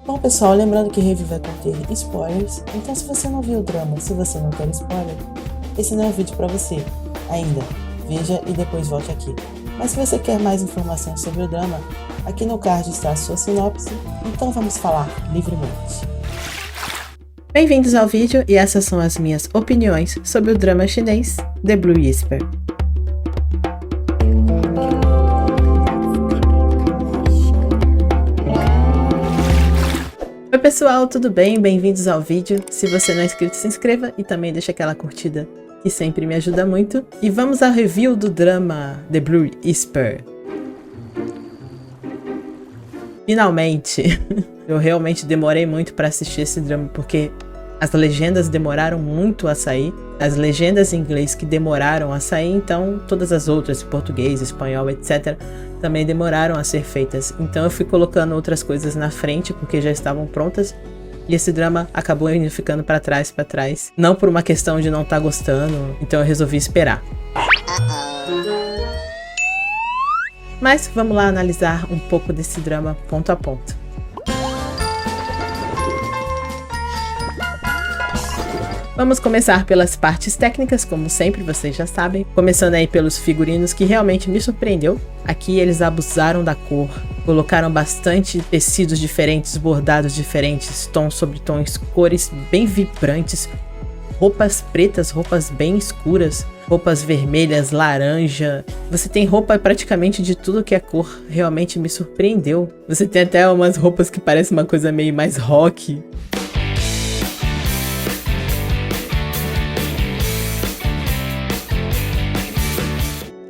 Bom, pessoal, lembrando que review vai conter spoilers, então se você não viu o drama, se você não quer spoiler, esse não é o vídeo pra você ainda. Veja e depois volte aqui. Mas se você quer mais informações sobre o drama, aqui no card está a sua sinopse, então vamos falar livremente. Bem-vindos ao vídeo e essas são as minhas opiniões sobre o drama chinês The Blue Whisper. Oi pessoal, tudo bem? Bem-vindos ao vídeo. Se você não é inscrito, se inscreva e também deixa aquela curtida que sempre me ajuda muito. E vamos ao review do drama The Blue Whisper. Finalmente! Eu realmente demorei muito para assistir esse drama porque as legendas demoraram muito a sair. As legendas em inglês que demoraram a sair, então todas as outras, português, espanhol, etc., também demoraram a ser feitas. Então eu fui colocando outras coisas na frente porque já estavam prontas. E esse drama acabou indo ficando para trás. Não por uma questão de não estar gostando, então eu resolvi esperar. Mas vamos lá analisar um pouco desse drama ponto a ponto. Vamos começar pelas partes técnicas, como sempre, vocês já sabem. Começando aí pelos figurinos, que realmente me surpreendeu. Aqui eles abusaram da cor, colocaram bastante tecidos diferentes, bordados diferentes, tons sobre tons, cores bem vibrantes, roupas pretas, roupas bem escuras, roupas vermelhas, laranja. Você tem roupa praticamente de tudo que é cor, realmente me surpreendeu. Você tem até umas roupas que parecem uma coisa meio mais rock.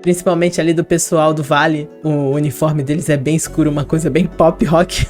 Principalmente ali do pessoal do Vale, o uniforme deles é bem escuro, uma coisa bem pop rock.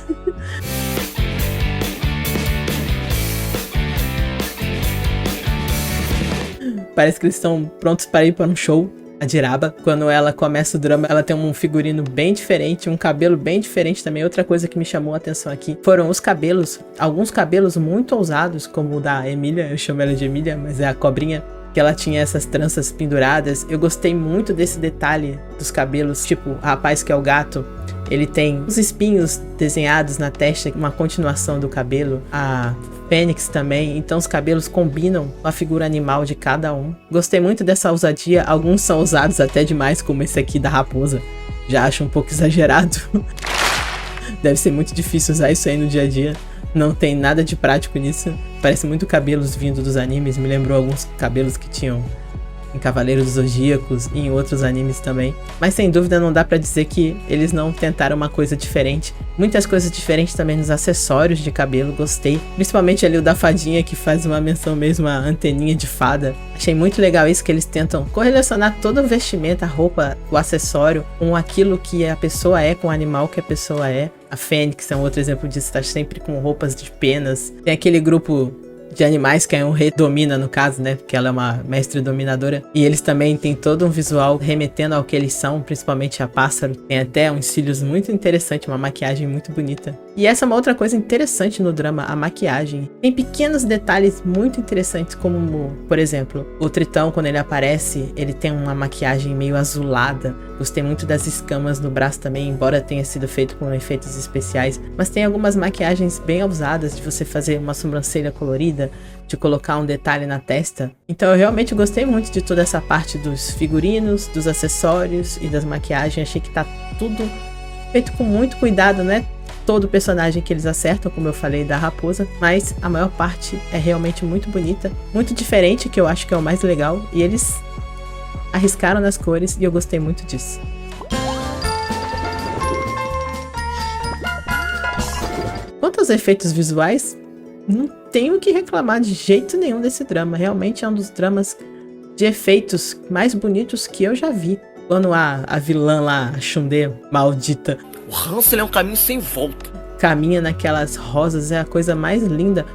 Parece que eles estão prontos para ir para um show. A Jiraba, quando ela começa o drama, ela tem um figurino bem diferente, um cabelo bem diferente também. Outra coisa que me chamou a atenção aqui foram os cabelos, alguns cabelos muito ousados, como o da Emília, eu chamo ela de Emília, mas é a cobrinha. Que ela tinha essas tranças penduradas. Eu gostei muito desse detalhe dos cabelos. Tipo, o rapaz que é o gato, ele tem os espinhos desenhados na testa, uma continuação do cabelo. A Fênix também, então os cabelos combinam com a figura animal de cada um. Gostei muito dessa ousadia. Alguns são ousados até demais, como esse aqui da raposa. Já acho um pouco exagerado. Deve ser muito difícil usar isso aí no dia a dia. Não tem nada de prático nisso. Parece muito cabelos vindo dos animes. Me lembrou alguns cabelos que tinham em Cavaleiros dos Zodíacos e em outros animes também. Mas sem dúvida não dá pra dizer que eles não tentaram uma coisa diferente. Muitas coisas diferentes também nos acessórios de cabelo, gostei. Principalmente ali o da fadinha, que faz uma menção mesmo à anteninha de fada. Achei muito legal isso, que eles tentam correlacionar todo o vestimento, a roupa, o acessório, com aquilo que a pessoa é, com o animal que a pessoa é. A Fênix é um outro exemplo disso, tá sempre com roupas de penas. Tem aquele grupo de animais que é um rei domina, no caso, né? Porque ela é uma mestre dominadora. E eles também têm todo um visual remetendo ao que eles são, principalmente a pássaro. Tem até uns cílios muito interessantes, uma maquiagem muito bonita. E essa é uma outra coisa interessante no drama, a maquiagem. Tem pequenos detalhes muito interessantes, como, por exemplo, o Tritão, quando ele aparece, ele tem uma maquiagem meio azulada. Gostei muito das escamas no braço também, embora tenha sido feito com efeitos especiais. Mas tem algumas maquiagens bem ousadas, de você fazer uma sobrancelha colorida, de colocar um detalhe na testa. Então eu realmente gostei muito de toda essa parte dos figurinos, dos acessórios e das maquiagens. Achei que tá tudo feito com muito cuidado, né? Todo personagem que eles acertam, como eu falei da raposa, mas a maior parte é realmente muito bonita, muito diferente, que eu acho que é o mais legal, e eles arriscaram nas cores e eu gostei muito disso. Quanto aos efeitos visuais, não tenho o que reclamar de jeito nenhum desse drama. Realmente é um dos dramas de efeitos mais bonitos que eu já vi. Quando a vilã lá, a Xundê, maldita, o Hansel é um caminho sem volta. Caminha naquelas rosas, é a coisa mais linda.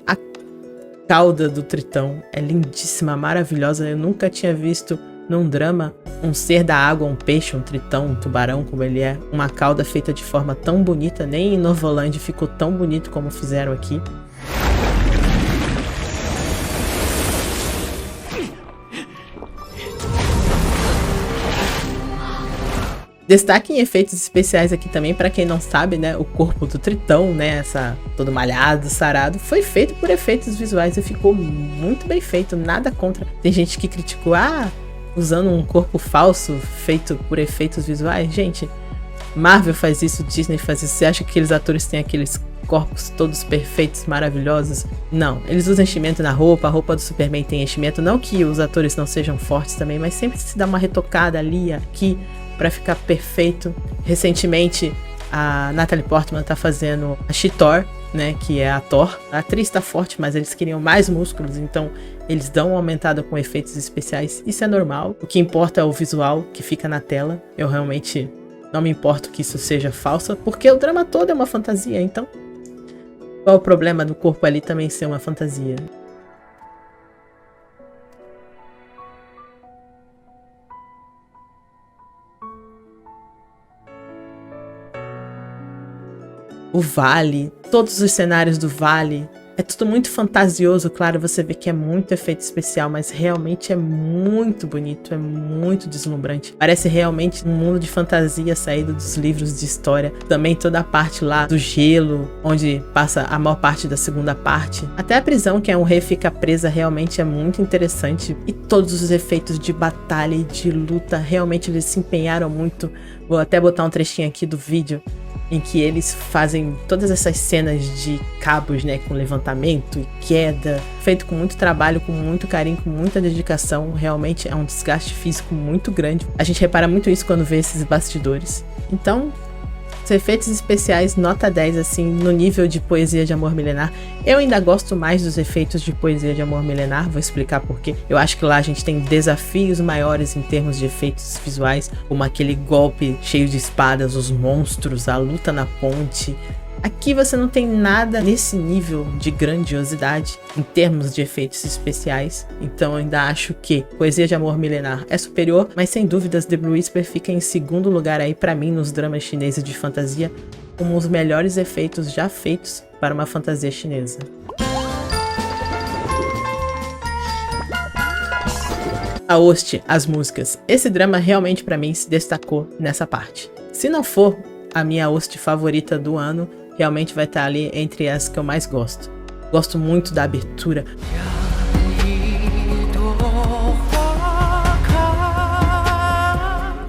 A cauda do Tritão é lindíssima, maravilhosa. Eu nunca tinha visto num drama um ser da água, um peixe, um tritão, um tubarão, como ele é, uma cauda feita de forma tão bonita. Nem em Novoland ficou tão bonito como fizeram aqui. Destaque em efeitos especiais aqui também, pra quem não sabe, né, o corpo do Tritão, né, todo malhado, sarado, foi feito por efeitos visuais e ficou muito bem feito, nada contra. Tem gente que criticou, usando um corpo falso feito por efeitos visuais. Gente, Marvel faz isso, Disney faz isso. Você acha que aqueles atores têm aqueles corpos todos perfeitos, maravilhosos? Não, eles usam enchimento na roupa, a roupa do Superman tem enchimento. Não que os atores não sejam fortes também, mas sempre se dá uma retocada ali, aqui, pra ficar perfeito. Recentemente, a Natalie Portman tá fazendo a She-Thor, né, que é a Thor. A atriz tá forte, mas eles queriam mais músculos, então eles dão uma aumentada com efeitos especiais. Isso é normal. O que importa é o visual que fica na tela. Eu realmente não me importo que isso seja falso, porque o drama todo é uma fantasia, então qual o problema do corpo ali também ser uma fantasia? O vale, todos os cenários do vale, é tudo muito fantasioso, claro, você vê que é muito efeito especial, mas realmente é muito bonito, é muito deslumbrante. Parece realmente um mundo de fantasia saído dos livros de história. Também toda a parte lá do gelo, onde passa a maior parte da segunda parte. Até a prisão, que é um rei fica presa, realmente é muito interessante. E todos os efeitos de batalha e de luta, realmente eles se empenharam muito. Vou até botar um trechinho aqui do vídeo, em que eles fazem todas essas cenas de cabos, né, com levantamento e queda, feito com muito trabalho, com muito carinho, com muita dedicação. Realmente é um desgaste físico muito grande. A gente repara muito isso quando vê esses bastidores. Então, os efeitos especiais, nota 10, assim, no nível de Poesia de Amor Milenar. Eu ainda gosto mais dos efeitos de Poesia de Amor Milenar, vou explicar porquê. Eu acho que lá a gente tem desafios maiores em termos de efeitos visuais, como aquele golpe cheio de espadas, os monstros, a luta na ponte. Aqui você não tem nada nesse nível de grandiosidade em termos de efeitos especiais, então eu ainda acho que Poesia de Amor Milenar é superior, mas sem dúvidas The Blue Whisper fica em segundo lugar aí pra mim nos dramas chineses de fantasia, como os melhores efeitos já feitos para uma fantasia chinesa. A host, as músicas. Esse drama realmente pra mim se destacou nessa parte. Se não for a minha host favorita do ano, realmente vai estar ali entre as que eu mais gosto. Gosto muito da abertura.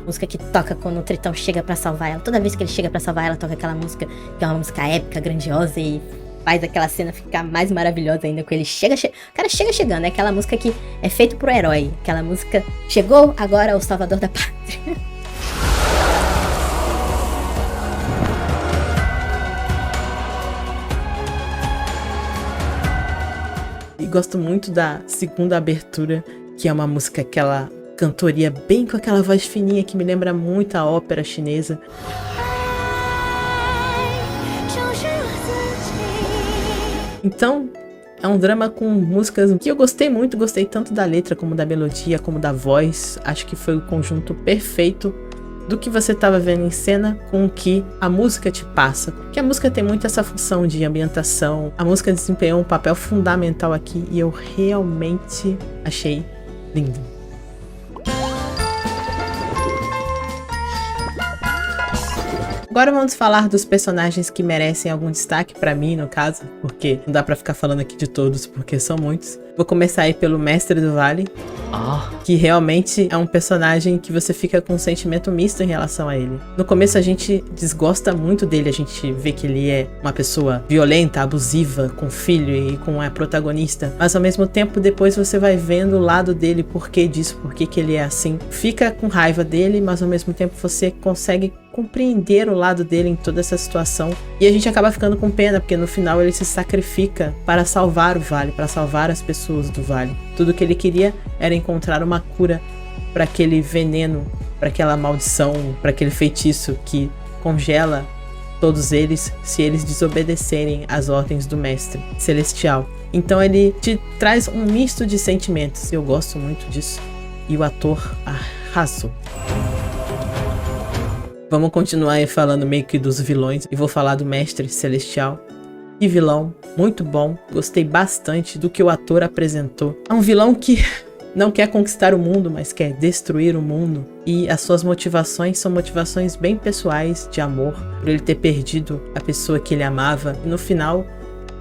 Música que toca quando o Tritão chega pra salvar ela. Toda vez que ele chega pra salvar ela, toca aquela música, que é uma música épica, grandiosa, e faz aquela cena ficar mais maravilhosa ainda com ele o cara chega chegando, é aquela música que é feito pro herói. Aquela música, chegou agora o salvador da pátria. E gosto muito da segunda abertura, que é uma música, aquela cantoria bem com aquela voz fininha que me lembra muito a ópera chinesa. Então, é um drama com músicas que eu gostei muito, gostei tanto da letra como da melodia, como da voz. Acho que foi o conjunto perfeito do que você estava vendo em cena com o que a música te passa. Porque a música tem muito essa função de ambientação. A música desempenhou um papel fundamental aqui e eu realmente achei lindo. Agora vamos falar dos personagens que merecem algum destaque pra mim, no caso, porque não dá pra ficar falando aqui de todos, porque são muitos. Vou começar aí pelo Mestre do Vale, que realmente é um personagem que você fica com um sentimento misto em relação a ele. No começo a gente desgosta muito dele, a gente vê que ele é uma pessoa violenta, abusiva, com filho e com a protagonista, mas ao mesmo tempo depois você vai vendo o lado dele, por que disso, por que ele é assim. Fica com raiva dele, mas ao mesmo tempo você consegue compreender o lado dele em toda essa situação. E a gente acaba ficando com pena, porque no final ele se sacrifica para salvar o Vale, para salvar as pessoas do Vale. Tudo que ele queria era encontrar uma cura para aquele veneno, para aquela maldição, para aquele feitiço que congela todos eles se eles desobedecerem às ordens do Mestre Celestial. Então ele te traz um misto de sentimentos, eu gosto muito disso. E o ator arrasou. Vamos continuar aí falando meio que dos vilões e vou falar do Mestre Celestial. Que vilão, muito bom, gostei bastante do que o ator apresentou. É um vilão que não quer conquistar o mundo, mas quer destruir o mundo. E as suas motivações são motivações bem pessoais de amor, por ele ter perdido a pessoa que ele amava. E no final,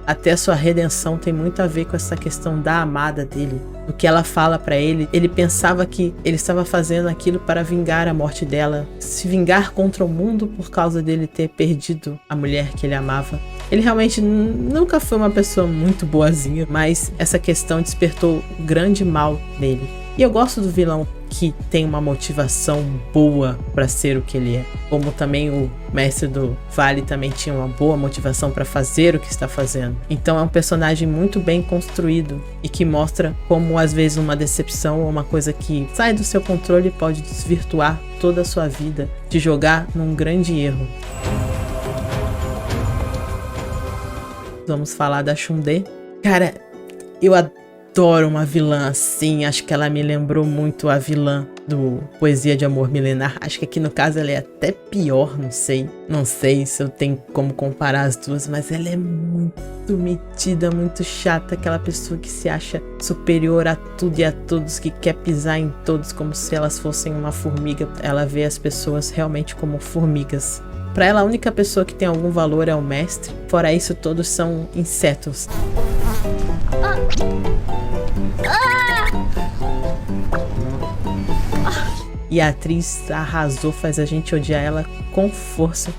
até a sua redenção tem muito a ver com essa questão da amada dele. O que ela fala pra ele, ele pensava que ele estava fazendo aquilo para vingar a morte dela, se vingar contra o mundo por causa dele ter perdido a mulher que ele amava. Ele realmente nunca foi uma pessoa muito boazinha, mas essa questão despertou grande mal nele. E eu gosto do vilão que tem uma motivação boa para ser o que ele é. Como também o mestre do Vale também tinha uma boa motivação para fazer o que está fazendo. Então é um personagem muito bem construído e que mostra como às vezes uma decepção ou uma coisa que sai do seu controle pode desvirtuar toda a sua vida, te jogar num grande erro. Vamos falar da Xundê. Cara, eu adoro uma vilã assim. Acho que ela me lembrou muito a vilã do Poesia de Amor Milenar. Acho que aqui no caso ela é até pior, não sei. Não sei se eu tenho como comparar as duas, mas ela é muito metida, muito chata. Aquela pessoa que se acha superior a tudo e a todos, que quer pisar em todos como se elas fossem uma formiga. Ela vê as pessoas realmente como formigas. Para ela, a única pessoa que tem algum valor é o mestre. Fora isso, todos são insetos. E a atriz arrasou, faz a gente odiar ela com força.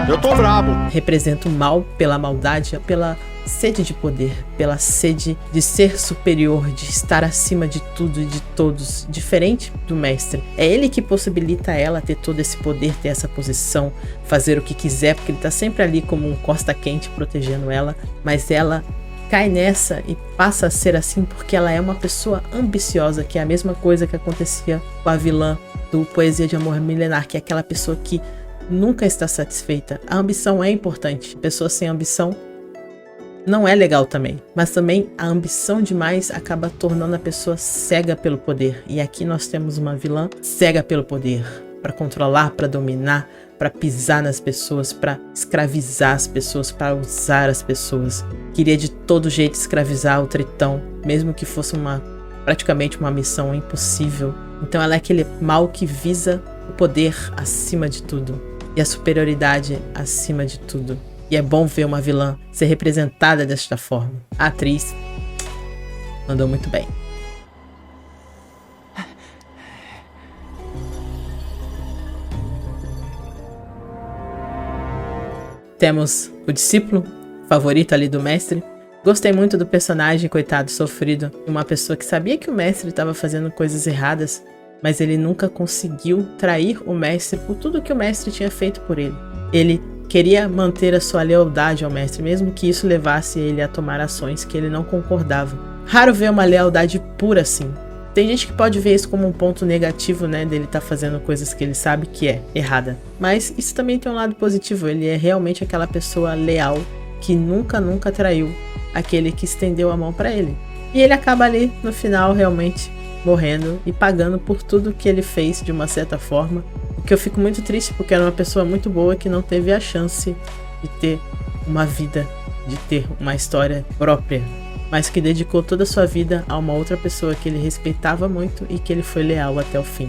Eu tô brabo. Representa o mal pela maldade, pela sede de poder, pela sede de ser superior, de estar acima de tudo e de todos, diferente do mestre. É ele que possibilita ela ter todo esse poder, ter essa posição, fazer o que quiser, porque ele tá sempre ali como um costa quente protegendo ela, mas ela cai nessa e passa a ser assim porque ela é uma pessoa ambiciosa, que é a mesma coisa que acontecia com a vilã do Poesia de Amor Milenar, que é aquela pessoa que nunca está satisfeita. A ambição é importante. Pessoa sem ambição não é legal também. Mas também a ambição demais acaba tornando a pessoa cega pelo poder. E aqui nós temos uma vilã cega pelo poder. Para controlar, para dominar, para pisar nas pessoas, para escravizar as pessoas, para usar as pessoas. Queria de todo jeito escravizar o Tritão, mesmo que fosse praticamente uma missão impossível. Então ela é aquele mal que visa o poder acima de tudo. E a superioridade acima de tudo. E é bom ver uma vilã ser representada desta forma. A atriz mandou muito bem. Temos o discípulo favorito ali do mestre. Gostei muito do personagem, coitado, sofrido. Uma pessoa que sabia que o mestre estava fazendo coisas erradas, mas ele nunca conseguiu trair o mestre por tudo que o mestre tinha feito por ele. Ele queria manter a sua lealdade ao mestre, mesmo que isso levasse ele a tomar ações que ele não concordava. Raro ver uma lealdade pura assim. Tem gente que pode ver isso como um ponto negativo, né, dele estar fazendo coisas que ele sabe que é errada. Mas isso também tem um lado positivo, ele é realmente aquela pessoa leal que nunca traiu aquele que estendeu a mão para ele. E ele acaba ali, no final, realmente morrendo e pagando por tudo que ele fez de uma certa forma. O que eu fico muito triste, porque era uma pessoa muito boa que não teve a chance de ter uma vida, de ter uma história própria, mas que dedicou toda a sua vida a uma outra pessoa que ele respeitava muito e que ele foi leal até o fim.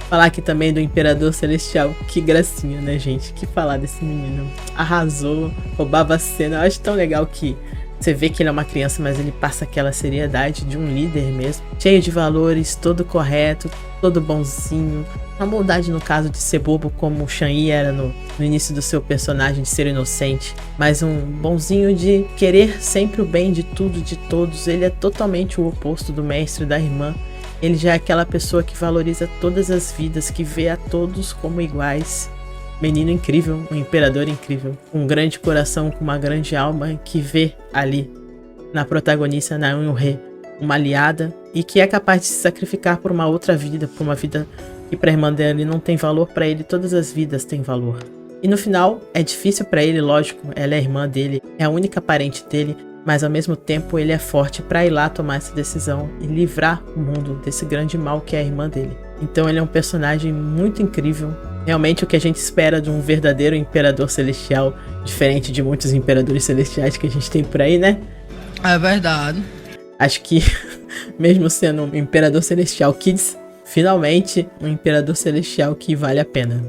Falar aqui também do Imperador Celestial, que gracinha, né, gente? Que falar desse menino. Arrasou, roubava a cena. Eu acho tão legal que você vê que ele é uma criança, mas ele passa aquela seriedade de um líder mesmo. Cheio de valores, todo correto, todo bonzinho. Uma bondade no caso de ser bobo, como o Shan-Yi era no início do seu personagem, de ser inocente. Mas um bonzinho de querer sempre o bem de tudo, de todos. Ele é totalmente o oposto do mestre e da irmã. Ele já é aquela pessoa que valoriza todas as vidas, que vê a todos como iguais. Menino incrível, um imperador incrível, um grande coração com uma grande alma, que vê ali na protagonista Naeun Yunhee uma aliada e que é capaz de se sacrificar por uma outra vida, por uma vida que para a irmã dele não tem valor, para ele todas as vidas têm valor. E no final é difícil para ele, lógico, ela é a irmã dele, é a única parente dele, mas ao mesmo tempo ele é forte para ir lá tomar essa decisão e livrar o mundo desse grande mal que é a irmã dele. Então ele é um personagem muito incrível. realmente o que a gente espera de um verdadeiro imperador celestial, diferente de muitos imperadores celestiais que a gente tem por aí, né? É verdade. Acho que, mesmo sendo um imperador celestial Kids, finalmente um imperador celestial que vale a pena.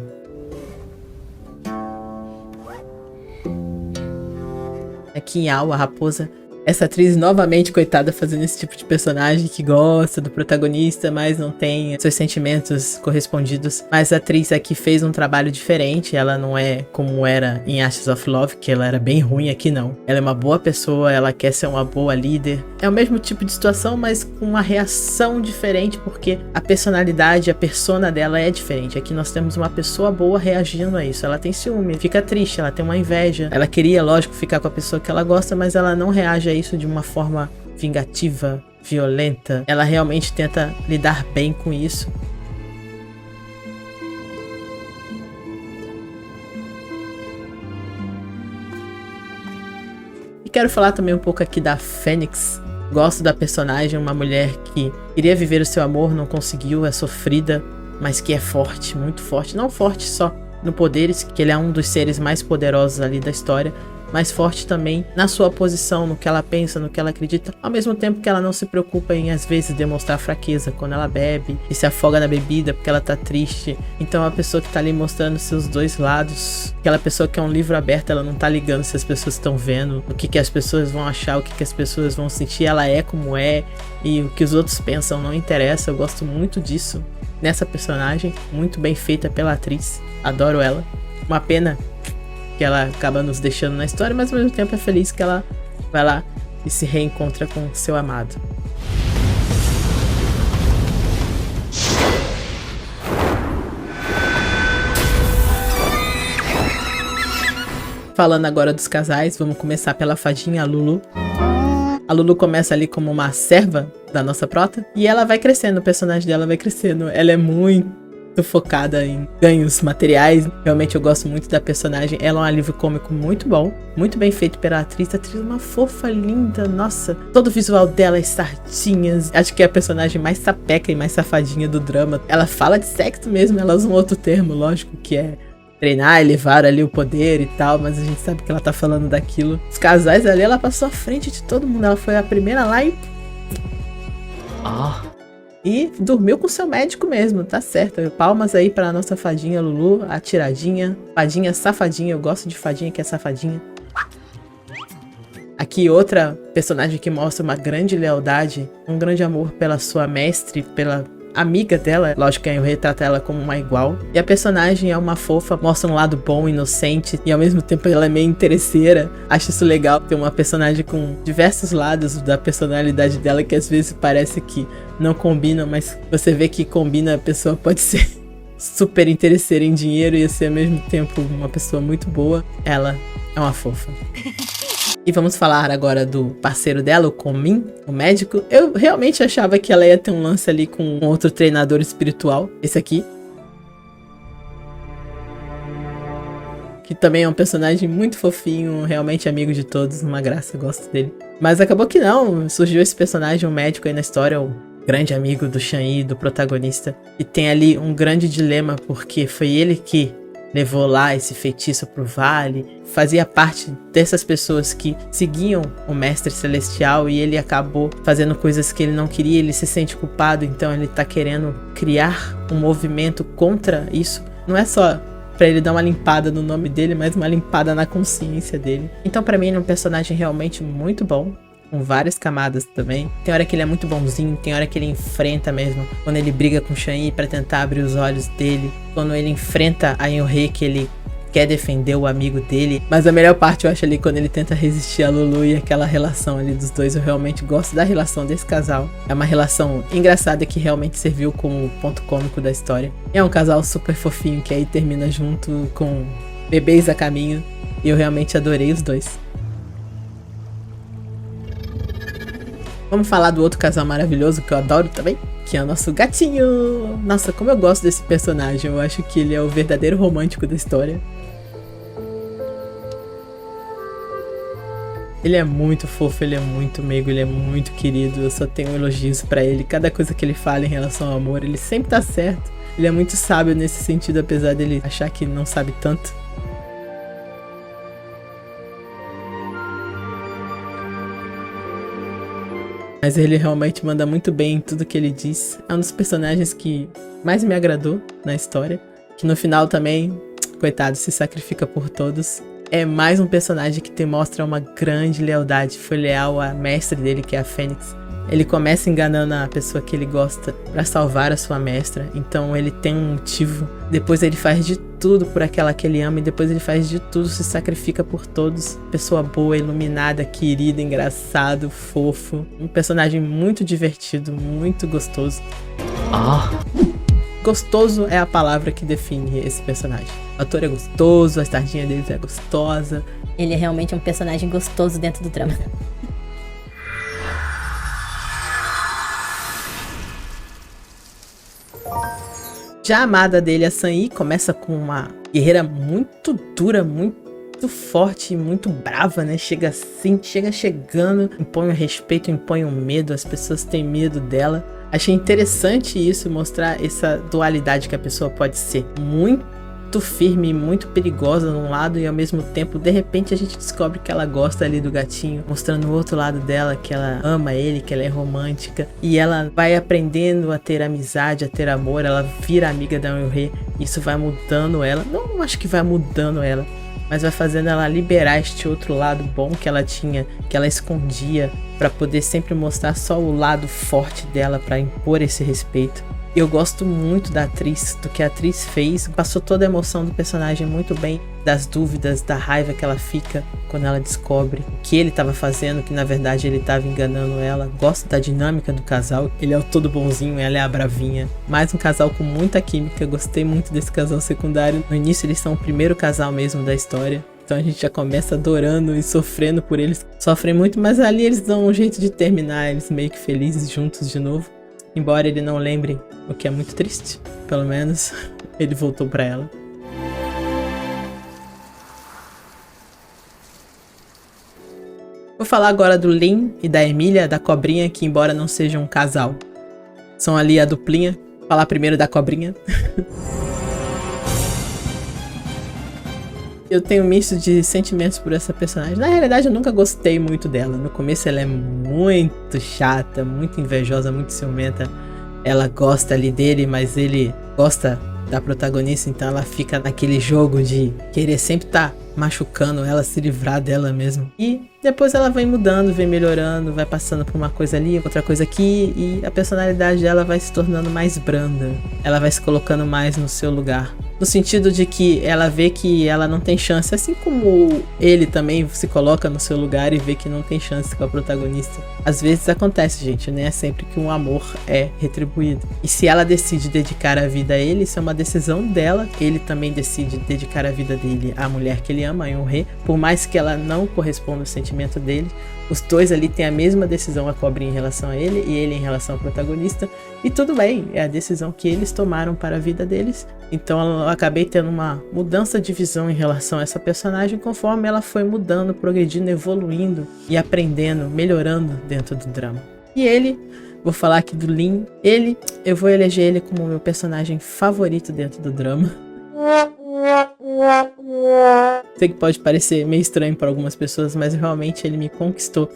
Aqui em Ao, a raposa. Essa atriz novamente, coitada, fazendo esse tipo de personagem que gosta do protagonista, mas não tem seus sentimentos correspondidos. Mas a atriz aqui fez um trabalho diferente. Ela não é como era em Ashes of Love, que ela era bem ruim. Aqui não. Ela é uma boa pessoa, ela quer ser uma boa líder. É o mesmo tipo de situação, mas com uma reação diferente, porque a personalidade, a persona dela é diferente. Aqui nós temos uma pessoa boa reagindo a isso. Ela tem ciúme, fica triste, ela tem uma inveja. Ela queria, lógico, ficar com a pessoa que ela gosta, mas ela não reage a isso de uma forma vingativa, violenta. Ela realmente tenta lidar bem com isso. E quero falar também um pouco aqui da Fênix. Gosto da personagem, uma mulher que queria viver o seu amor, não conseguiu, é sofrida, mas que é forte, muito forte. Não forte só no poderes, que ele é um dos seres mais poderosos ali da história, mas forte também na sua posição, no que ela pensa, no que ela acredita, ao mesmo tempo que ela não se preocupa em às vezes demonstrar fraqueza quando ela bebe e se afoga na bebida porque ela tá triste. Então é uma pessoa que tá ali mostrando seus dois lados, aquela pessoa que é um livro aberto, ela não tá ligando se as pessoas estão vendo, o que as pessoas vão achar, o que as pessoas vão sentir, ela é como é e o que os outros pensam não interessa. Eu gosto muito disso nessa personagem, muito bem feita pela atriz, adoro ela. Uma pena que ela acaba nos deixando na história, mas ao mesmo tempo é feliz que ela vai lá e se reencontra com seu amado. Falando agora dos casais, vamos começar pela fadinha Lulu. A Lulu começa ali como uma serva da nossa prota e ela vai crescendo, o personagem dela vai crescendo. Ela é muito focada em ganhos materiais. Realmente eu gosto muito da personagem. Ela é um alívio cômico muito bom, muito bem feito pela atriz. A atriz é uma fofa, linda, nossa. Todo o visual dela é sardinhas. Acho que é a personagem mais sapeca e mais safadinha do drama. Ela fala de sexo mesmo, ela usa um outro termo, lógico, que é treinar, elevar ali o poder e tal, mas a gente sabe que ela tá falando daquilo. Os casais ali, ela passou à frente de todo mundo. Ela foi a primeira lá e... E dormiu com seu médico mesmo, tá certo. Palmas aí pra nossa fadinha Lulu, a tiradinha. Fadinha safadinha, eu gosto de fadinha que é safadinha. Aqui outra personagem que mostra uma grande lealdade, um grande amor pela sua mestre, pela amiga dela. Lógico que eu retrato ela como uma igual. E a personagem é uma fofa, mostra um lado bom, inocente, e ao mesmo tempo ela é meio interesseira. Acho isso legal, ter uma personagem com diversos lados da personalidade dela que às vezes parece que não combinam, mas você vê que combina. A pessoa pode ser super interesseira em dinheiro e ser ao mesmo tempo uma pessoa muito boa. Ela é uma fofa. E vamos falar agora do parceiro dela, o Komin, o médico. Eu realmente achava que ela ia ter um lance ali com outro treinador espiritual, esse aqui. Que também é um personagem muito fofinho, realmente amigo de todos, uma graça, eu gosto dele. Mas acabou que não, surgiu esse personagem, um médico aí na história, o grande amigo do Shan-Yi, do protagonista. E tem ali um grande dilema, porque foi ele que levou lá esse feitiço pro vale, fazia parte dessas pessoas que seguiam o mestre celestial e ele acabou fazendo coisas que ele não queria, ele se sente culpado, então ele tá querendo criar um movimento contra isso. Não é só pra ele dar uma limpada no nome dele, mas uma limpada na consciência dele. Então pra mim ele é um personagem realmente muito bom, com várias camadas também. Tem hora que ele é muito bonzinho, tem hora que ele enfrenta mesmo, quando ele briga com o Shan-Yi pra tentar abrir os olhos dele, quando ele enfrenta a Yoon-Hee, que ele quer defender o amigo dele. Mas a melhor parte eu acho ali quando ele tenta resistir a Lulu e aquela relação ali dos dois. Eu realmente gosto da relação desse casal. É uma relação engraçada que realmente serviu como ponto cômico da história. E é um casal super fofinho que aí termina junto com bebês a caminho. E eu realmente adorei os dois. Vamos falar do outro casal maravilhoso que eu adoro também, que é o nosso gatinho. Nossa, como eu gosto desse personagem. Eu acho que ele é o verdadeiro romântico da história. Ele é muito fofo, ele é muito meigo, ele é muito querido. Eu só tenho elogios pra ele. Cada coisa que ele fala em relação ao amor, ele sempre tá certo. Ele é muito sábio nesse sentido, apesar dele achar que não sabe tanto. Mas ele realmente manda muito bem em tudo que ele diz. É um dos personagens que mais me agradou na história. Que no final também, coitado, se sacrifica por todos. É mais um personagem que mostra uma grande lealdade. Foi leal à mestre dele, que é a Fênix. Ele começa enganando a pessoa que ele gosta pra salvar a sua mestra. Então ele tem um motivo. Depois ele faz de tudo por aquela que ele ama. E depois ele faz de tudo, se sacrifica por todos. Pessoa boa, iluminada, querida, engraçado, fofo. Um personagem muito divertido, muito gostoso. Gostoso é a palavra que define esse personagem. O ator é gostoso, a estardinha dele é gostosa. Ele é realmente um personagem gostoso dentro do drama. Já a amada dele, a San-Yi, começa com uma guerreira muito dura, muito forte, muito brava, né? Chega assim, chegando, impõe o respeito, impõe o medo, as pessoas têm medo dela. Achei interessante isso, mostrar essa dualidade que a pessoa pode ser muito firme, muito perigosa num lado e ao mesmo tempo, de repente, a gente descobre que ela gosta ali do gatinho, mostrando o outro lado dela, que ela ama ele, que ela é romântica e ela vai aprendendo a ter amizade, a ter amor, ela vira amiga da Eunhye, isso vai mudando ela, não acho que vai mudando ela, mas vai fazendo ela liberar este outro lado bom que ela tinha, que ela escondia, para poder sempre mostrar só o lado forte dela, para impor esse respeito. Eu gosto muito da atriz, do que a atriz fez, passou toda a emoção do personagem muito bem, das dúvidas, da raiva que ela fica quando ela descobre o que ele estava fazendo, que na verdade ele estava enganando ela. Gosto da dinâmica do casal, ele é o todo bonzinho, ela é a bravinha. Mais um casal com muita química, gostei muito desse casal secundário. No início eles são o primeiro casal mesmo da história. Então a gente já começa adorando e sofrendo por eles. Sofrem muito, mas ali eles dão um jeito de terminar, eles meio que felizes juntos de novo. Embora ele não lembre, o que é muito triste. Pelo menos ele voltou pra ela. Vou falar agora do Lin e da Emília, da cobrinha, que embora não sejam um casal, são ali a duplinha. Vou falar primeiro da cobrinha. Eu tenho um misto de sentimentos por essa personagem. Na realidade, eu nunca gostei muito dela. No começo ela é muito chata, muito invejosa, muito ciumenta. Ela gosta ali dele, mas ele gosta da protagonista, então ela fica naquele jogo de querer sempre estar machucando ela, se livrar dela mesmo. E depois ela vai mudando, vem melhorando, vai passando por uma coisa ali, outra coisa aqui, e a personalidade dela vai se tornando mais branda. Ela vai se colocando mais no seu lugar. No sentido de que ela vê que ela não tem chance, assim como ele também se coloca no seu lugar e vê que não tem chance com a protagonista. Às vezes acontece, gente, né? É sempre que um amor é retribuído. E se ela decide dedicar a vida a ele, isso é uma decisão dela. Ele também decide dedicar a vida dele à mulher que ele ama, a Eunhye. Por mais que ela não corresponda ao sentimento dele, os dois ali têm a mesma decisão, a cobrinha em relação a ele e ele em relação ao protagonista. E tudo bem, é a decisão que eles tomaram para a vida deles. Então eu acabei tendo uma mudança de visão em relação a essa personagem conforme ela foi mudando, progredindo, evoluindo e aprendendo, melhorando dentro do drama. E ele, vou falar aqui do Lin, eu vou eleger ele como meu personagem favorito dentro do drama. Sei que pode parecer meio estranho para algumas pessoas, mas realmente ele me conquistou.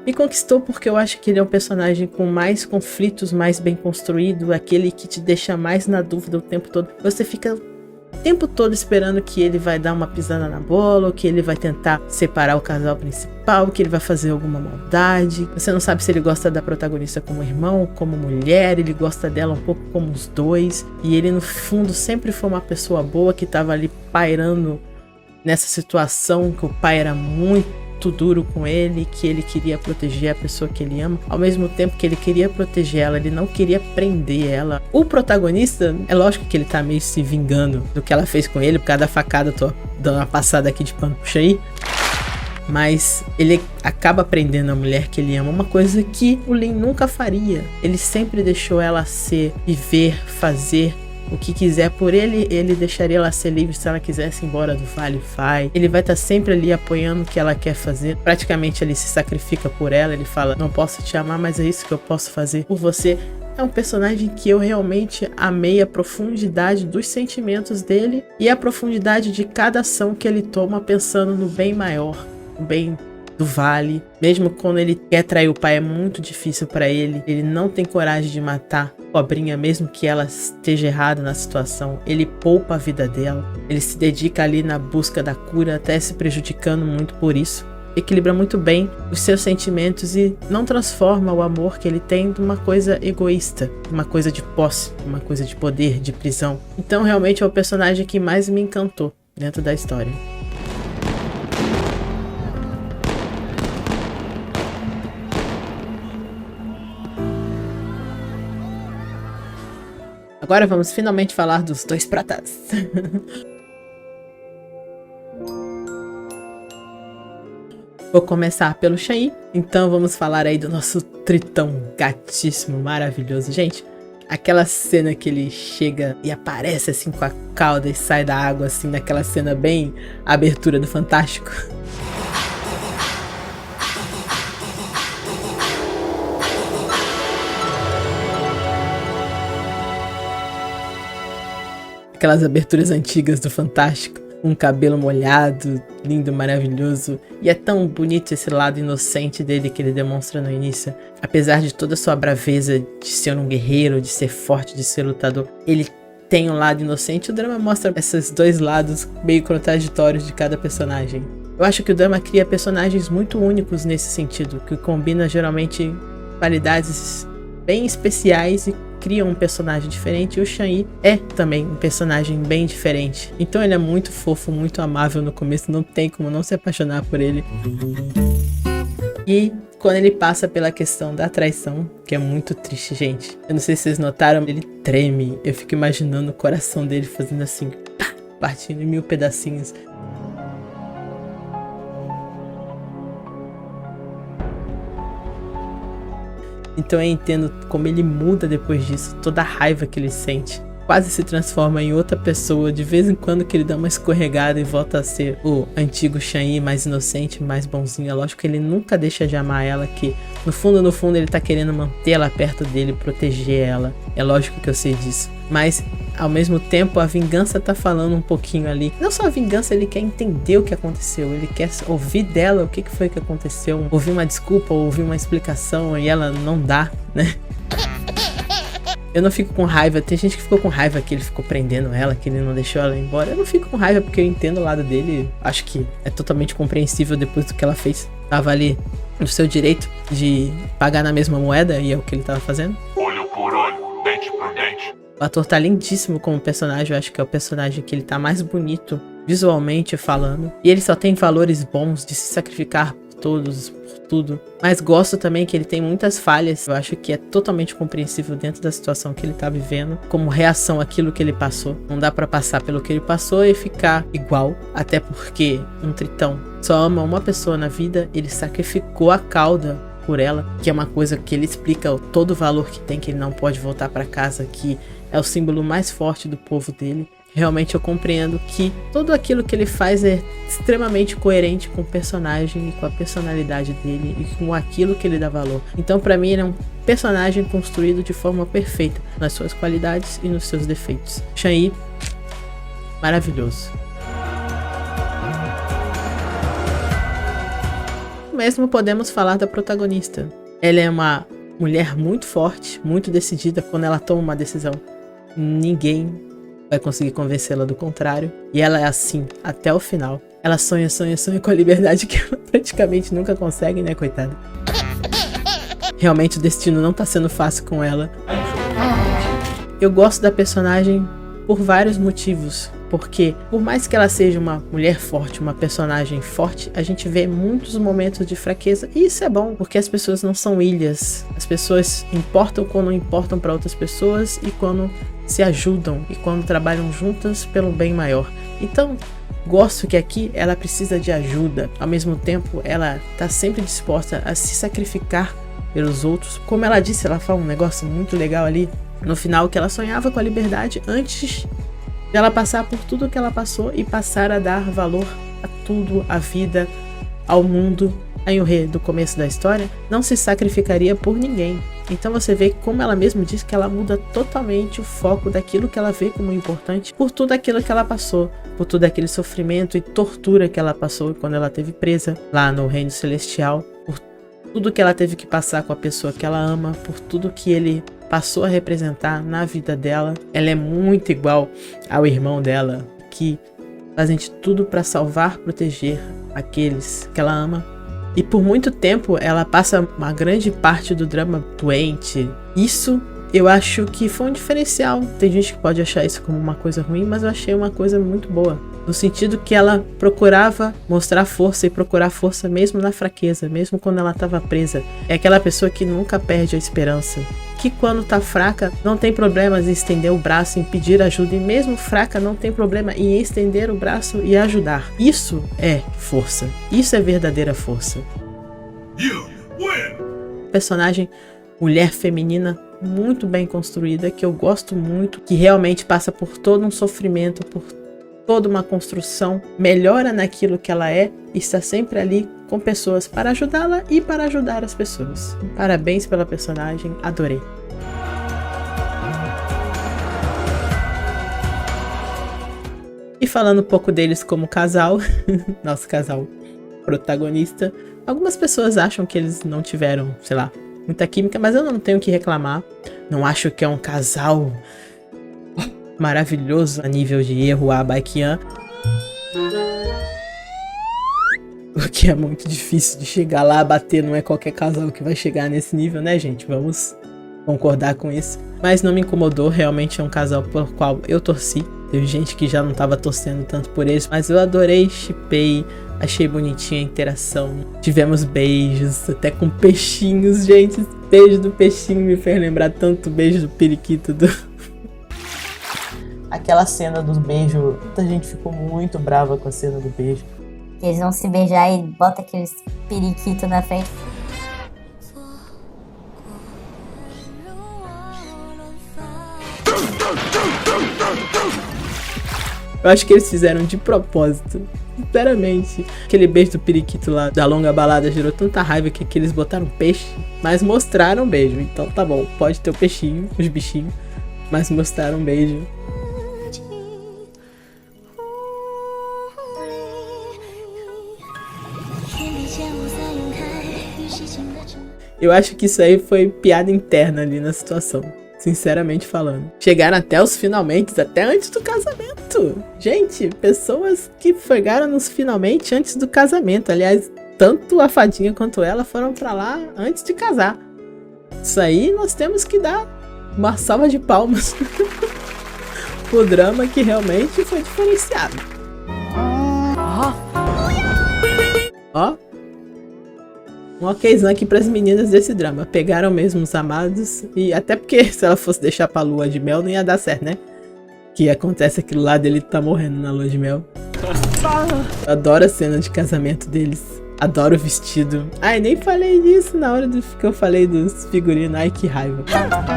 Me conquistou porque eu acho que ele é um personagem com mais conflitos, mais bem construído, aquele que te deixa mais na dúvida o tempo todo. Você fica o tempo todo esperando que ele vai dar uma pisada na bola, ou que ele vai tentar separar o casal principal, que ele vai fazer alguma maldade. Você não sabe se ele gosta da protagonista como irmão, como mulher, ele gosta dela um pouco como os dois. E ele no fundo sempre foi uma pessoa boa que estava ali pairando nessa situação que o pai era muito duro com ele, que ele queria proteger a pessoa que ele ama, ao mesmo tempo que ele queria proteger ela, ele não queria prender ela. O protagonista, é lógico que ele tá meio se vingando do que ela fez com ele, por causa da facada, tô dando uma passada aqui de pano, puxa aí. Mas ele acaba prendendo a mulher que ele ama, uma coisa que o Lin nunca faria. Ele sempre deixou ela ser, viver, fazer o que quiser por ele, ele deixaria ela ser livre se ela quisesse ir embora do vale, vai. Ele vai estar sempre ali apoiando o que ela quer fazer. Praticamente ele se sacrifica por ela, ele fala, não posso te amar, mas é isso que eu posso fazer por você. É um personagem que eu realmente amei a profundidade dos sentimentos dele e a profundidade de cada ação que ele toma pensando no bem maior, no bem do vale. Mesmo quando ele quer trair o pai, é muito difícil pra ele. Ele não tem coragem de matar a cobrinha, mesmo que ela esteja errada na situação. Ele poupa a vida dela. Ele se dedica ali na busca da cura, até se prejudicando muito por isso. Equilibra muito bem os seus sentimentos e não transforma o amor que ele tem numa coisa egoísta, uma coisa de posse, uma coisa de poder, de prisão. Então realmente é o personagem que mais me encantou dentro da história. Agora vamos finalmente falar dos dois pratas. Vou começar pelo Shang-Yi, então vamos falar aí do nosso tritão gatíssimo, maravilhoso. Gente, aquela cena que ele chega e aparece assim com a cauda e sai da água, assim, naquela cena bem abertura do Fantástico. Aquelas aberturas antigas do Fantástico. Um cabelo molhado, lindo, maravilhoso. E é tão bonito esse lado inocente dele que ele demonstra no início. Apesar de toda a sua braveza de ser um guerreiro, de ser forte, de ser lutador, ele tem um lado inocente. O drama mostra esses dois lados meio contraditórios de cada personagem. Eu acho que o drama cria personagens muito únicos nesse sentido, que combina geralmente qualidades bem especiais e cria um personagem diferente. E o Shang-Yi é também um personagem bem diferente. Então ele é muito fofo, muito amável no começo, não tem como não se apaixonar por ele. E quando ele passa pela questão da traição, que é muito triste, gente. Eu não sei se vocês notaram, ele treme. Eu fico imaginando o coração dele fazendo assim, pá, partindo em 1000 pedacinhos. Então eu entendo como ele muda depois disso, toda a raiva que ele sente. Quase se transforma em outra pessoa, de vez em quando que ele dá uma escorregada e volta a ser o antigo Shang-Yi mais inocente, mais bonzinho. É lógico que ele nunca deixa de amar ela, que no fundo ele tá querendo manter ela perto dele, proteger ela. É lógico que eu sei disso. Mas, ao mesmo tempo, a vingança tá falando um pouquinho ali. Não só a vingança, ele quer entender o que aconteceu. Ele quer ouvir dela o que foi que aconteceu. Ouvir uma desculpa, ouvir uma explicação, e ela não dá, né? Eu não fico com raiva. Tem gente que ficou com raiva que ele ficou prendendo ela, que ele não deixou ela ir embora. Eu não fico com raiva porque eu entendo o lado dele. Acho que é totalmente compreensível depois do que ela fez. Tava ali no seu direito de pagar na mesma moeda, e é o que ele tava fazendo. Olho por olho, dente por dente. O ator tá lindíssimo como personagem. Eu acho que é o personagem que ele tá mais bonito visualmente falando. E ele só tem valores bons de se sacrificar por todos, por tudo. Mas gosto também que ele tem muitas falhas. Eu acho que é totalmente compreensível dentro da situação que ele tá vivendo, como reação àquilo que ele passou. Não dá pra passar pelo que ele passou e ficar igual. Até porque um tritão só ama uma pessoa na vida. Ele sacrificou a cauda por ela, que é uma coisa que ele explica todo o valor que tem, que ele não pode voltar pra casa, que é o símbolo mais forte do povo dele. Realmente eu compreendo que tudo aquilo que ele faz é extremamente coerente com o personagem e com a personalidade dele e com aquilo que ele dá valor. Então pra mim ele é um personagem construído de forma perfeita, nas suas qualidades e nos seus defeitos. Shang-Yi, maravilhoso. Mesmo podemos falar da protagonista. Ela é uma mulher muito forte, muito decidida. Quando ela toma uma decisão, ninguém vai conseguir convencê-la do contrário. E ela é assim até o final. Ela sonha com a liberdade que ela praticamente nunca consegue, né, coitada? Realmente o destino não tá sendo fácil com ela. Eu gosto da personagem por vários motivos. Porque, por mais que ela seja uma mulher forte, uma personagem forte, a gente vê muitos momentos de fraqueza. E isso é bom, porque as pessoas não são ilhas. As pessoas importam quando importam para outras pessoas e quando se ajudam e quando trabalham juntas pelo bem maior. Então, gosto que aqui ela precisa de ajuda. Ao mesmo tempo, ela tá sempre disposta a se sacrificar pelos outros. Como ela disse, ela fala um negócio muito legal ali. No final, que ela sonhava com a liberdade antes dela passar por tudo que ela passou e passar a dar valor a tudo, à vida, ao mundo. A Yunhee, do começo da história, não se sacrificaria por ninguém. Então você vê como ela mesma diz que ela muda totalmente o foco daquilo que ela vê como importante por tudo aquilo que ela passou, por todo aquele sofrimento e tortura que ela passou quando ela esteve presa lá no Reino Celestial, por tudo que ela teve que passar com a pessoa que ela ama, por tudo que ele passou a representar na vida dela. Ela é muito igual ao irmão dela, que fazem de tudo para salvar, proteger aqueles que ela ama. E por muito tempo ela passa uma grande parte do drama doente. Isso eu acho que foi um diferencial. Tem gente que pode achar isso como uma coisa ruim, mas eu achei uma coisa muito boa. No sentido que ela procurava mostrar força e procurar força mesmo na fraqueza, mesmo quando ela estava presa. É aquela pessoa que nunca perde a esperança. Que quando tá fraca, não tem problema em estender o braço, em pedir ajuda. E mesmo fraca, não tem problema em estender o braço e ajudar. Isso é força. Isso é verdadeira força. Personagem, mulher feminina, muito bem construída, que eu gosto muito. Que realmente passa por todo um sofrimento, por toda uma construção. Melhora naquilo que ela é e está sempre ali com pessoas para ajudá-la e para ajudar as pessoas. Parabéns pela personagem, adorei. E falando um pouco deles como casal, nosso casal protagonista, algumas pessoas acham que eles não tiveram, sei lá, muita química, mas eu não tenho o que reclamar. Não acho que é um casal maravilhoso a nível de erro a Baekhyun. Porque é muito difícil de chegar lá, bater, não é qualquer casal que vai chegar nesse nível, né, gente? Vamos concordar com isso. Mas não me incomodou, realmente é um casal por qual eu torci. Teve gente que já não tava torcendo tanto por eles, mas eu adorei, shippei, achei bonitinha a interação. Tivemos beijos, até com peixinhos, gente. Esse beijo do peixinho me fez lembrar tanto o beijo do periquito do... Aquela cena dos beijos, muita gente ficou muito brava com a cena do beijo. Eles vão se beijar e bota aqueles periquitos na frente. Eu acho que eles fizeram de propósito, sinceramente. Aquele beijo do periquito lá da longa balada gerou tanta raiva que eles botaram peixe, mas mostraram um beijo. Então tá bom, pode ter o peixinho, os bichinhos, mas mostraram um beijo. Eu acho que isso aí foi piada interna ali na situação, sinceramente falando. Chegaram até os finalmente, até antes do casamento. Gente, pessoas que chegaram nos finalmente antes do casamento. Aliás, tanto a fadinha quanto ela foram pra lá antes de casar. Isso aí nós temos que dar uma salva de palmas pro drama que realmente foi diferenciado. Ó. Um okzão aqui pras meninas desse drama. Pegaram mesmo os amados. E até porque se ela fosse deixar pra lua de mel não ia dar certo, né? Que acontece aquilo lá dele tá morrendo na lua de mel. Eu adoro a cena de casamento deles. Adoro o vestido. Ai, nem falei disso na hora que eu falei dos figurinos. Ai, que raiva.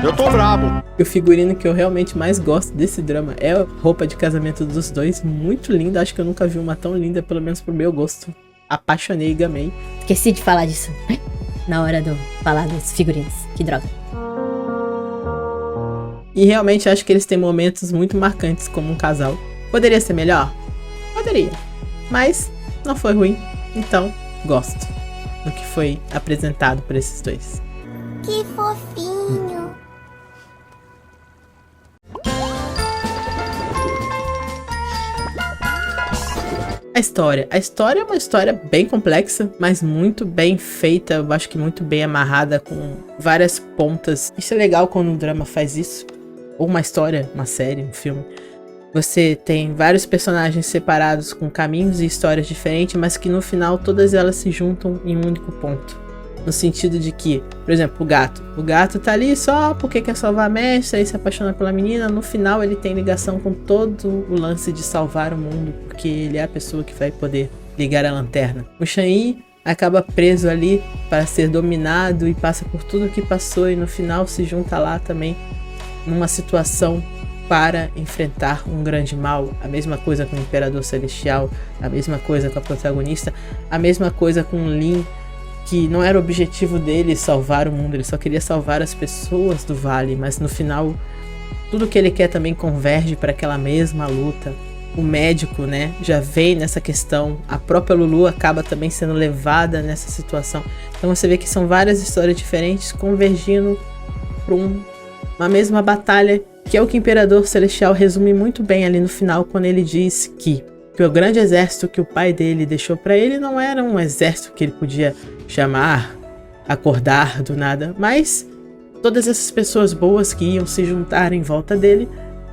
Eu tô brabo. O figurino que eu realmente mais gosto desse drama é a roupa de casamento dos dois. Muito linda. Acho que eu nunca vi uma tão linda, pelo menos pro meu gosto. Apaixonei e gamei. Esqueci de falar disso na hora do falar dos figurinos. Que droga. E realmente acho que eles têm momentos muito marcantes como um casal. Poderia ser melhor? Poderia. Mas não foi ruim. Então, gosto do que foi apresentado por esses dois. Que fofinho. A história é uma história bem complexa, mas muito bem feita. Eu acho que muito bem amarrada, com várias pontas. Isso é legal quando um drama faz isso. Ou uma história, uma série, um filme. Você tem vários personagens separados com caminhos e histórias diferentes, mas que no final todas elas se juntam em um único ponto. No sentido de que, por exemplo, o gato. O gato tá ali só porque quer salvar a mestra e se apaixona pela menina. No final ele tem ligação com todo o lance de salvar o mundo, porque ele é a pessoa que vai poder ligar a lanterna. O Shan-Yi acaba preso ali para ser dominado e passa por tudo que passou e no final se junta lá também numa situação para enfrentar um grande mal. A mesma coisa com o Imperador Celestial, a mesma coisa com a protagonista, a mesma coisa com o Lin, que não era o objetivo dele salvar o mundo, ele só queria salvar as pessoas do vale, mas no final tudo que ele quer também converge para aquela mesma luta. O médico, né, já vem nessa questão, a própria Lulu acaba também sendo levada nessa situação. Então você vê que são várias histórias diferentes convergindo para uma mesma batalha, que é o que o Imperador Celestial resume muito bem ali no final, quando ele diz que o grande exército que o pai dele deixou para ele não era um exército que ele podia chamar, acordar do nada, mas todas essas pessoas boas que iam se juntar em volta dele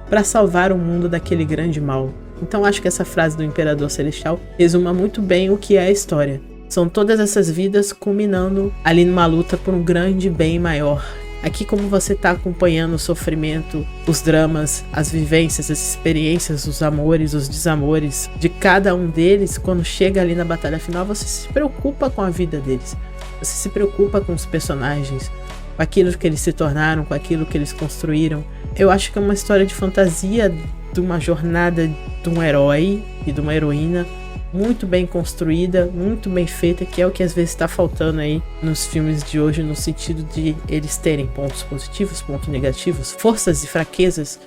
para salvar o mundo daquele grande mal. Então acho que essa frase do Imperador Celestial resuma muito bem o que é a história. São todas essas vidas culminando ali numa luta por um grande bem maior. Aqui, como você está acompanhando o sofrimento, os dramas, as vivências, as experiências, os amores, os desamores de cada um deles, quando chega ali na batalha final, você se preocupa com a vida deles. Você se preocupa com os personagens, com aquilo que eles se tornaram, com aquilo que eles construíram. Eu acho que é uma história de fantasia, de uma jornada de um herói e de uma heroína muito bem construída, muito bem feita, que é o que às vezes está faltando aí nos filmes de hoje, no sentido de eles terem pontos positivos, pontos negativos, forças e fraquezas.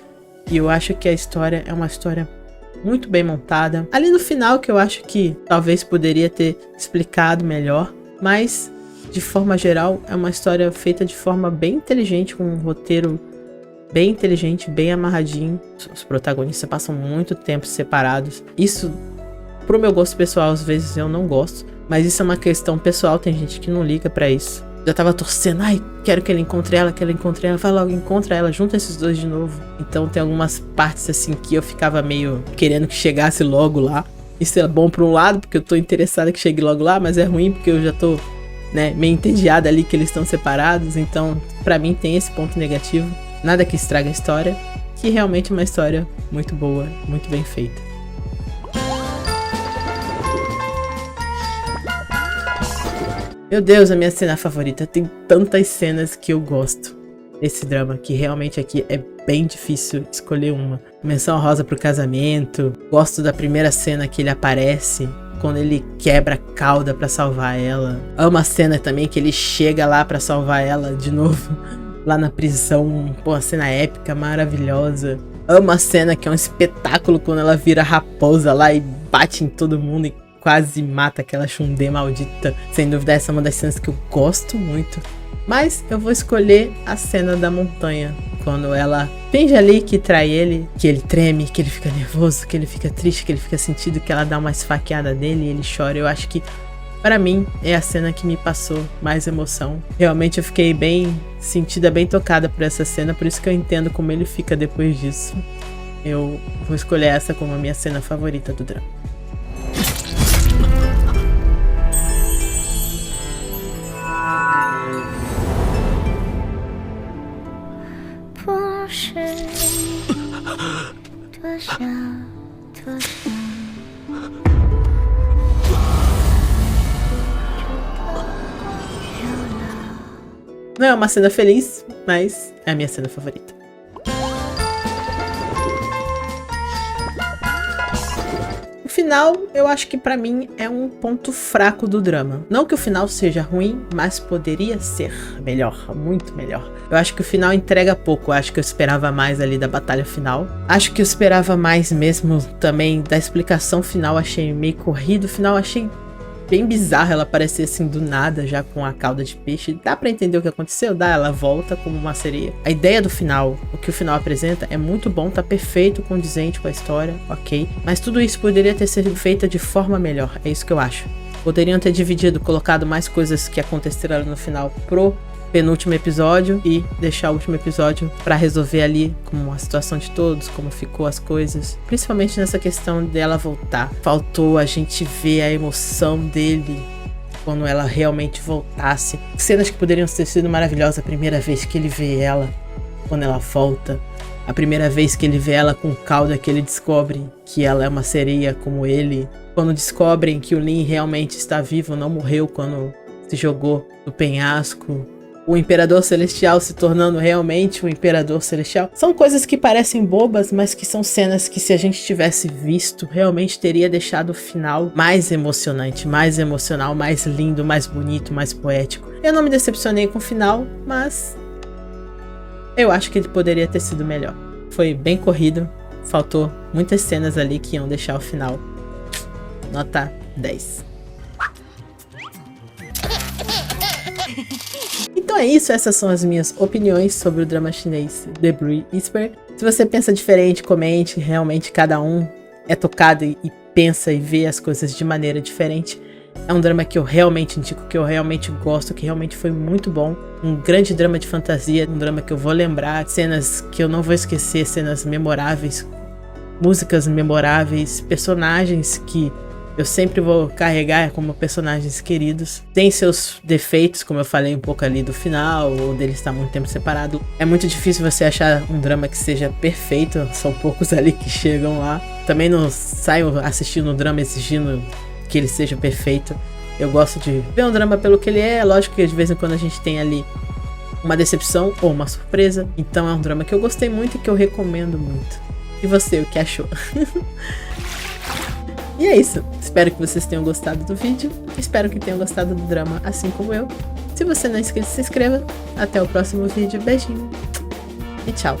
E eu acho que a história é uma história muito bem montada. Ali no final, que eu acho que talvez poderia ter explicado melhor, mas de forma geral é uma história feita de forma bem inteligente, com um roteiro bem inteligente, bem amarradinho. Os protagonistas passam muito tempo separados. Isso, pro meu gosto pessoal, às vezes eu não gosto, mas isso é uma questão pessoal, tem gente que não liga pra isso. Já tava torcendo, ai, quero que ele encontre ela, vai logo, encontra ela, junta esses dois de novo. Então tem algumas partes assim que eu ficava meio querendo que chegasse logo lá. Isso é bom por um lado, porque eu tô interessada que chegue logo lá, mas é ruim porque eu já tô, né, meio entediada ali que eles estão separados. Então pra mim tem esse ponto negativo, nada que estraga a história, que realmente é uma história muito boa, muito bem feita. Meu Deus, a minha cena favorita. Tem tantas cenas que eu gosto desse drama, que realmente aqui é bem difícil escolher uma. Menção rosa pro casamento. Gosto da primeira cena que ele aparece, quando ele quebra a cauda pra salvar ela. Amo a cena também que ele chega lá pra salvar ela de novo, lá na prisão. Pô, a cena épica, maravilhosa. Amo a cena que é um espetáculo, quando ela vira raposa lá e bate em todo mundo e quase mata aquela Xundê maldita. Sem dúvida, essa é uma das cenas que eu gosto muito. Mas eu vou escolher a cena da montanha, quando ela finge ali que trai ele, que ele treme, que ele fica nervoso, que ele fica triste, que ele fica sentido, que ela dá uma esfaqueada nele e ele chora. Eu acho que, para mim, é a cena que me passou mais emoção. Realmente eu fiquei bem sentida, bem tocada por essa cena, por isso que eu entendo como ele fica depois disso. Eu vou escolher essa como a minha cena favorita do drama. Não é uma cena feliz, mas é a minha cena favorita. O final, eu acho que pra mim é um ponto fraco do drama. Não que o final seja ruim, mas poderia ser melhor, muito melhor. Eu acho que o final entrega pouco, eu acho que eu esperava mais ali da batalha final. Acho que eu esperava mais mesmo também da explicação final, achei meio corrido. O final achei bem bizarro, ela aparecer assim do nada, já com a cauda de peixe. Dá pra entender o que aconteceu? Dá, ela volta como uma sereia. A ideia do final, o que o final apresenta, é muito bom, tá perfeito, condizente com a história, ok. Mas tudo isso poderia ter sido feito de forma melhor, é isso que eu acho. Poderiam ter dividido, colocado mais coisas que aconteceram no final pro penúltimo episódio e deixar o último episódio pra resolver ali como a situação de todos, como ficou as coisas, principalmente nessa questão dela voltar. Faltou a gente ver a emoção dele quando ela realmente voltasse. Cenas que poderiam ter sido maravilhosas. A primeira vez que ele vê ela, quando ela volta, a primeira vez que ele vê ela com cauda, que ele descobre que ela é uma sereia como ele, quando descobrem que o Lin realmente está vivo, não morreu quando se jogou do penhasco. o Imperador Celestial se tornando realmente o Imperador Celestial. São coisas que parecem bobas, mas que são cenas que, se a gente tivesse visto, realmente teria deixado o final mais emocionante, mais emocional, mais lindo, mais bonito, mais poético. Eu não me decepcionei com o final, mas eu acho que ele poderia ter sido melhor. Foi bem corrido, faltou muitas cenas ali que iam deixar o final nota 10. Então é isso, essas são as minhas opiniões sobre o drama chinês The Blue Whisper. Se você pensa diferente, comente. Realmente cada um é tocado e pensa e vê as coisas de maneira diferente. É um drama que eu realmente indico, que eu realmente gosto, que realmente foi muito bom. Um grande drama de fantasia, um drama que eu vou lembrar, cenas que eu não vou esquecer, cenas memoráveis, músicas memoráveis, personagens que eu sempre vou carregar como personagens queridos. Tem seus defeitos, como eu falei um pouco ali do final, ou dele estar muito tempo separado. É muito difícil você achar um drama que seja perfeito, são poucos ali que chegam lá. Também não saio assistindo um drama exigindo que ele seja perfeito. Eu gosto de ver um drama pelo que ele é. Lógico que de vez em quando a gente tem ali uma decepção ou uma surpresa. Então é um drama que eu gostei muito e que eu recomendo muito. E você, o que achou? E é isso. Espero que vocês tenham gostado do vídeo. Espero que tenham gostado do drama assim como eu. Se você não é inscrito, se inscreva. Até o próximo vídeo. Beijinho. E tchau.